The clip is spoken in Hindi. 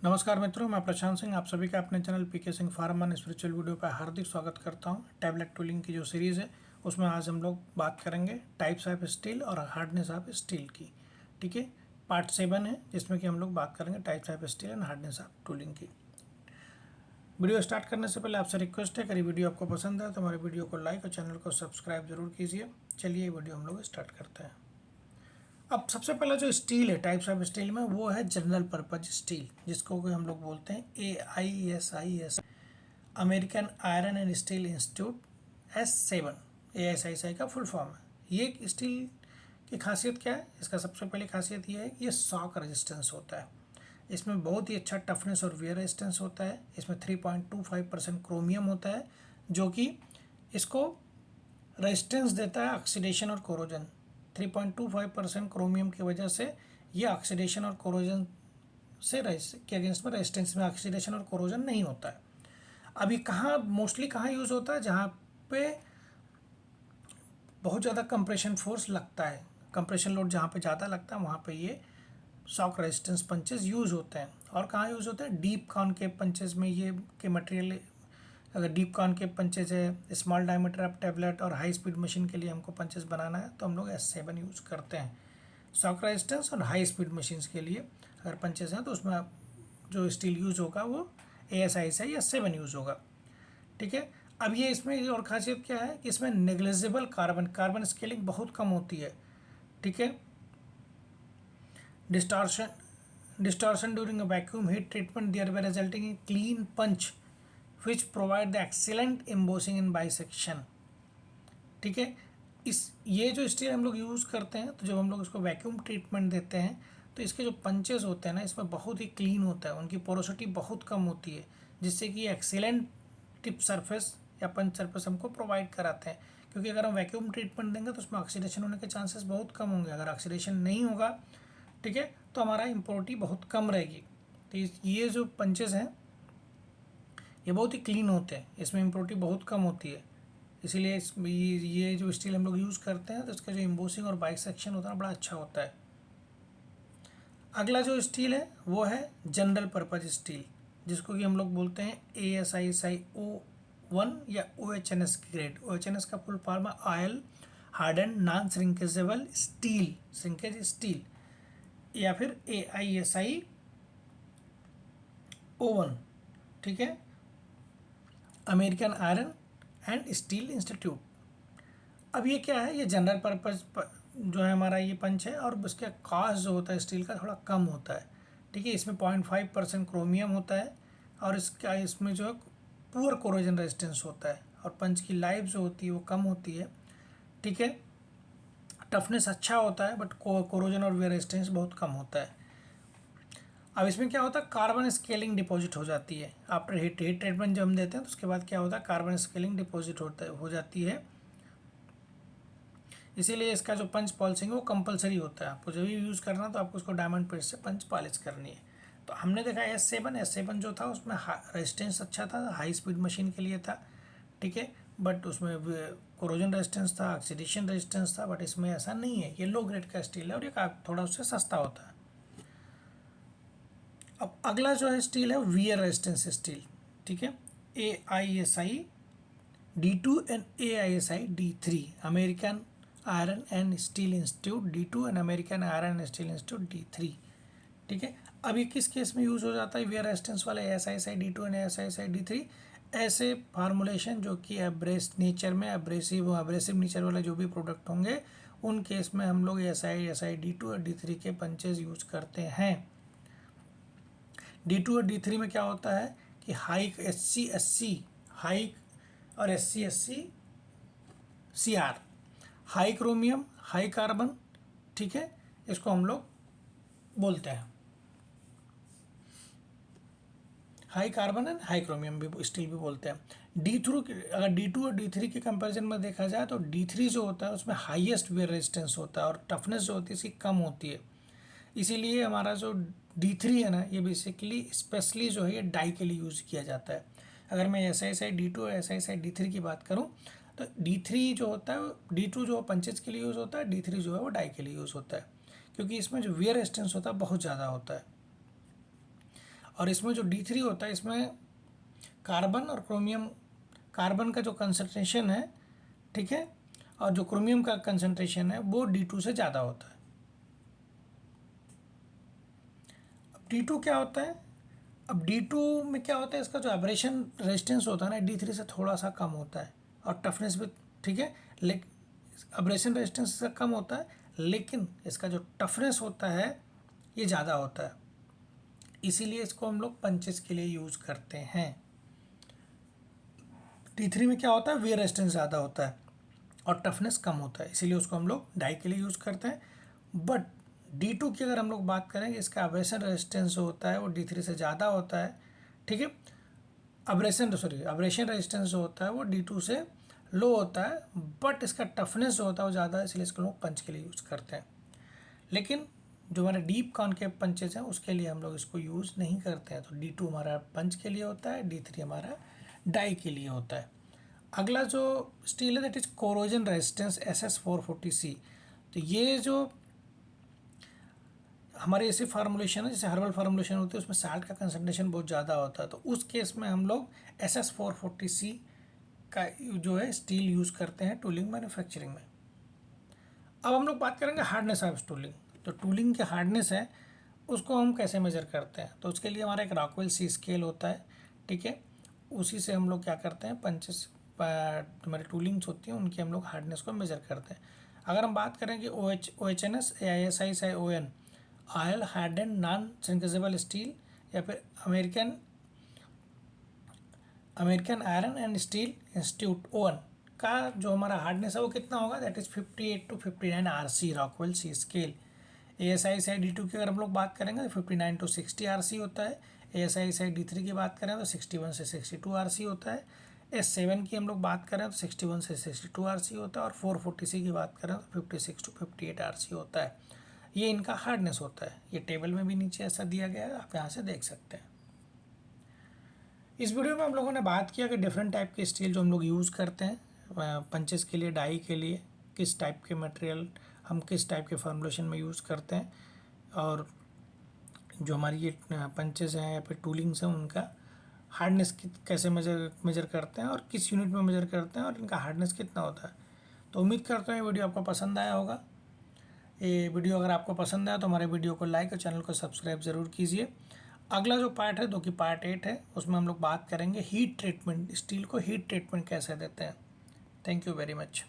नमस्कार मित्रों, मैं प्रशांत सिंह आप सभी का अपने channel PK Singh pharma and spiritual video पर हार्दिक स्वागत करता हूं। टैबलेट टूलिंग की जो सीरीज़ है उसमें आज हम लोग बात करेंगे टाइप्स ऑफ स्टील और हार्डनेस ऑफ स्टील की। ठीक है, पार्ट 7 है जिसमें कि हम लोग बात करेंगे types of steel and hardness of tooling की। वीडियो स्टार्ट करने से पहले आपसे रिक्वेस्ट है, अगर ये वीडियो आपको पसंद है तो हमारे वीडियो को लाइक और चैनल को सब्सक्राइब जरूर कीजिए। चलिए वीडियो हम लोग स्टार्ट करते हैं। अब सबसे पहला जो स्टील है टाइप्स ऑफ स्टील में, वो है जनरल पर्पज स्टील, जिसको कि हम लोग बोलते हैं AISIS, American iron and steel institute S7। AISIS का फुल फॉर्म है। ये स्टील की खासियत क्या है? इसका सबसे पहली खासियत ये है कि ये शॉक रेजिस्टेंस होता है। इसमें बहुत ही अच्छा टफनेस और वियर रेजिस्टेंस होता है। इसमें 3.25% क्रोमियम होता है, जो कि इसको रेजिस्टेंस देता है ऑक्सीडेशन और कोरोजन। 3.25% क्रोमियम की वजह से ये ऑक्सीडेशन और कोरोजन से के अगेंस्ट में रेजिस्टेंस में ऑक्सीडेशन और कोरोजन नहीं होता है। अभी कहाँ मोस्टली कहाँ यूज़ होता है? जहाँ पे बहुत ज़्यादा कंप्रेशन फोर्स लगता है, कंप्रेशन लोड जहाँ पे ज़्यादा लगता है वहाँ पे ये शॉक रेजिस्टेंस पंचेस यूज़ होते हैं। और कहाँ यूज़ होते हैं? डीप कॉनकेव पंचेस में ये के मटेरियल। अगर डीप कॉनकेव पंचेज है, स्मॉल डायमीटर ऑफ टैबलेट और हाई स्पीड मशीन के लिए हमको पंचेस बनाना है तो हम लोग S7 यूज़ करते हैं। शॉक रेजिस्टेंस और हाई स्पीड मशीन्स के लिए अगर पंचेस हैं तो उसमें जो स्टील यूज़ होगा वो AISIS या 7 यूज़ होगा। ठीक है, अब ये इसमें और खासियत क्या है कि इसमें नेग्लिजिबल कार्बन स्केलिंग बहुत कम होती है। ठीक है, distortion distortion during a vacuum heat treatment thereby resulting in clean punch which provide the excellent embossing in bisection. ठीक है, इस ये जो स्टील हम लोग यूज़ करते हैं तो जब हम लोग इसको वैक्यूम ट्रीटमेंट देते हैं तो इसके जो पंचेस होते हैं ना, इसमें बहुत ही क्लीन होता है, उनकी पोरोसिटी बहुत कम होती है, जिससे कि एक्सीलेंट टिप सरफेस या पंच सरफेस हमको प्रोवाइड कराते हैं। क्योंकि अगर हम वैक्यूम ट्रीटमेंट देंगे तो उसमें ऑक्सीडेशन होने के चांसेस बहुत कम होंगे। अगर ऑक्सीडेशन नहीं होगा, ठीक है, तो हमारा इम्प्योरिटी बहुत कम रहेगी। तो ये जो पंचेस हैं ये बहुत ही क्लीन होते हैं, इसमें इम्प्योरिटी बहुत कम होती है। इसीलिए ये जो स्टील हम लोग यूज़ करते हैं तो इसका जो एम्बोसिंग और बाइसेक्शन होता है बड़ा अच्छा होता है। अगला जो स्टील है वो है जनरल पर्पज स्टील, जिसको कि हम लोग बोलते हैं ASISIO1 या OHNS ग्रेड। OHNS का फुल फॉर्म है oil harden non shrinkageable steel, shrinkage steel, या फिर AISIO1। ठीक है, American iron and steel institute. अब ये क्या है? ये जनरल पर्पज जो है हमारा ये पंच है, और उसका कॉस्ट जो होता है स्टील का थोड़ा कम होता है। ठीक है, इसमें 0.5% क्रोमियम होता है, और इसमें जो है पुअर कोरोजन रेजिस्टेंस होता है, और पंच की लाइफ जो होती है वो कम होती है। ठीक है, टफनेस अच्छा होता है, बट कोरोजन और रेजिस्टेंस बहुत कम होता है। अब इसमें क्या होता है? कार्बन स्केलिंग डिपॉजिट हो जाती है आफ्टर हीट ट्रीटमेंट जब हम देते हैं तो उसके बाद क्या होता है? कार्बन स्केलिंग डिपॉजिट हो जाती है। इसीलिए इसका जो पंच पॉलिशिंग है वो कंपलसरी होता है। आपको जब भी यूज़ करना तो आपको उसको डायमंड पेस्ट से पंच पॉलिश करनी है। तो हमने देखा S7 जो था उसमें रेजिस्टेंस अच्छा था, हाई स्पीड मशीन के लिए था। ठीक है, बट उसमें कोरोजन रेजिस्टेंस था, ऑक्सीडेशन रेजिस्टेंस था, बट इसमें ऐसा नहीं है। ये लो ग्रेड का स्टील है और ये थोड़ा उससे सस्ता होता है। अब अगला जो है स्टील है वियर रेजिस्टेंस स्टील। ठीक है, AISI D2 and AISI D3, American iron and steel institute D2 and American iron and steel institute D3। ठीक है, अब ये किस केस में यूज़ हो जाता है वियर रेजिस्टेंस वाले AISI D2 and AISI D3? ऐसे फार्मूलेशन जो कि नेचर में एब्रेसिव नेचर वाले जो भी प्रोडक्ट होंगे उन केस में हम लोग AISI D2 और D3 के पंचेज यूज करते हैं। D2 और D3 में क्या होता है कि हाई SC हाई और SC CR, high chromium high carbon. ठीक है, इसको हम लोग बोलते हैं high carbon and high chromium भी स्टील भी बोलते हैं। अगर D2 और D3 के कंपैरिजन में देखा जाए तो D3 जो होता है उसमें हाईएस्ट वेयर रेजिस्टेंस होता है और टफनेस जो होती है इसकी कम होती है। इसीलिए हमारा जो D3 है ना, ये बेसिकली स्पेशली जो है ये डाई के लिए यूज़ किया जाता है। अगर मैं SISI D2 और SISI D3 की बात करूँ तो D3 जो होता है, D2 जो पंचेज के लिए यूज़ होता है, D3 जो है वो डाई के लिए यूज़ होता है, क्योंकि इसमें जो वेयर रेजिस्टेंस होता है बहुत ज़्यादा होता है। और इसमें जो D3 होता है, इसमें कार्बन और क्रोमियम, कार्बन का जो कंसंट्रेशन है, ठीक है, और जो क्रोमियम का कंसंट्रेशन है वो D2 से ज़्यादा होता है। अब D2 क्या होता है? अब D2 में क्या होता है, इसका जो एब्रेशन रेजिस्टेंस होता है ना, D3 से थोड़ा सा कम होता है और टफनेस भी, ठीक है, लेकिन एब्रेशन रेजिस्टेंस से कम होता है, लेकिन इसका जो टफनेस होता है ये ज़्यादा होता है। इसीलिए इसको हम लोग पंचेस के लिए यूज़ करते हैं। D3 में क्या होता है, वेयर रेजिस्टेंस ज़्यादा होता है और टफनेस कम होता है, इसीलिए उसको हम लोग डाई के लिए यूज़ करते हैं। बट D2 की अगर हम लोग बात करें, इसका एब्रेशन रेजिस्टेंस जो होता है वो D3 से ज़्यादा होता है, ठीक है। एब्रेशन रेजिस्टेंस जो होता है वो D2 से लो होता है, बट इसका टफनेस जो होता है वो ज़्यादा है, इसलिए इसको लोग पंच के लिए यूज़ करते हैं। लेकिन जो हमारे डीप कॉनकेव पंचेज हैं उसके लिए हम लोग इसको यूज़ नहीं करते हैं। तो D2 हमारा पंच के लिए होता है, D3 हमारा डाई के लिए होता है। अगला जो स्टील है that is corrosion resistance SS440C। तो ये जो हमारे ऐसे फार्मूलेशन है, जैसे हर्बल फार्मूलेशन होती है, उसमें साल्ट का कंसंट्रेशन बहुत ज़्यादा होता है, तो उस केस में हम लोग SS440C का जो है स्टील यूज़ करते हैं टूलिंग मैन्युफैक्चरिंग में। अब हम लोग बात करेंगे हार्डनेस ऑफ टूलिंग। तो टूलिंग के हार्डनेस है उसको हम कैसे मेजर करते हैं, तो उसके लिए हमारा एक रॉकवेल सी स्केल होता है, ठीक है। उसी से हम लोग क्या करते हैं, पंचेस हमारी टूलिंग्स होती हैं उनकी हम लोग हार्डनेस को मेजर करते हैं। अगर हम बात करें कि OHS, AISI, SION, oil harden non shrinkageable steel, या फिर American iron and steel institute ON का जो हमारा हार्डनेस है वो कितना होगा, that is 58 to 59 RC Rockwell C scale. ASI D2 की अगर हम लोग बात करेंगे तो 59 to 60 RC होता है। ASI D3 की बात करें तो 61 से 62 RC होता है। S7 की हम लोग बात करें तो 61 से 62 RC होता है, और 440C की बात करें तो 56 to 58 RC होता है। ये इनका हार्डनेस होता है। ये टेबल में भी नीचे ऐसा दिया गया है, आप यहाँ से देख सकते हैं। इस वीडियो में हम लोगों ने बात किया कि डिफरेंट टाइप के स्टील जो हम लोग यूज़ करते हैं पंचेस के लिए, डाई के लिए, किस टाइप के मटेरियल हम किस टाइप के फार्मूलेशन में यूज़ करते हैं, और जो हमारी ये पंचेस हैं या फिर टूलिंग्स हैं उनका हार्डनेस कैसे मेजर करते हैं और किस यूनिट में मेजर करते हैं और इनका हार्डनेस कितना होता है। तो उम्मीद करता हूँ ये वीडियो आपको पसंद आया होगा। ये वीडियो अगर आपको पसंद आया तो हमारे वीडियो को लाइक और चैनल को सब्सक्राइब ज़रूर कीजिए। अगला जो पार्ट है, जो कि पार्ट 8 है, उसमें हम लोग बात करेंगे हीट ट्रीटमेंट, स्टील को हीट ट्रीटमेंट कैसे देते हैं। Thank you very much.